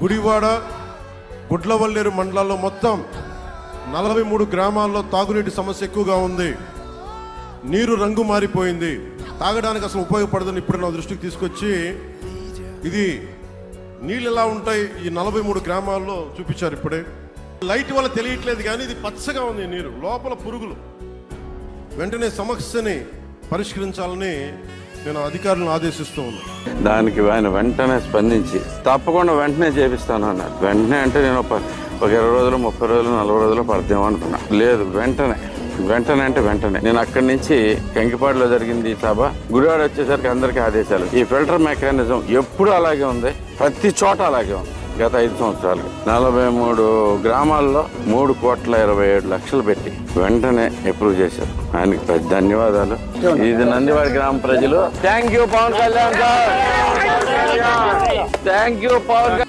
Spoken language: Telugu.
గుడివాడ, గుడ్లవల్లేరు మండలాల్లో మొత్తం 43 గ్రామాల్లో తాగునీటి సమస్య ఎక్కువగా ఉంది. నీరు రంగు మారిపోయింది, తాగడానికి అసలు ఉపయోగపడదని ఇప్పుడు నా దృష్టికి తీసుకొచ్చి ఇది నీళ్ళు ఎలా ఉంటాయి ఈ 43 గ్రామాల్లో చూపించారు. ఇప్పుడే లైట్ వల్ల తెలియట్లేదు కానీ ఇది పచ్చగా ఉంది నీరు, లోపల పురుగులు. వెంటనే సమస్యని పరిష్కరించాలని నేను అధికారులను ఆదేశిస్తూ ఉన్నాను. దానికి ఆయన వెంటనే స్పందించి తప్పకుండా వెంటనే చేపిస్తాను అన్నారు. వెంటనే అంటే నేను ఒక 20 రోజులు, 30 రోజులు, 40 రోజులు పడతామో అనుకున్నా. లేదు, వెంటనే అంటే వెంటనే. నేను అక్కడి నుంచి కంకిపాడులో జరిగింది సభ, గుడివాడ వచ్చేసరికి అందరికీ ఆదేశాలు. ఈ ఫిల్టర్ మెకానిజం ఎప్పుడు అలాగే ఉంది, ప్రతి చోట అలాగే ఉంది. గత 5 సంవత్సరాలు 43 గ్రామాల్లో 3,27,00,000 పెట్టి వెంటనే అప్రూవ్ చేశారు. ఆయనకి పెద్ద ధన్యవాదాలు. ఇది నందివాడ గ్రామ ప్రజలు. థ్యాంక్ యూ పవన్ కళ్యాణ్ గారు, థ్యాంక్ యూ పవన్.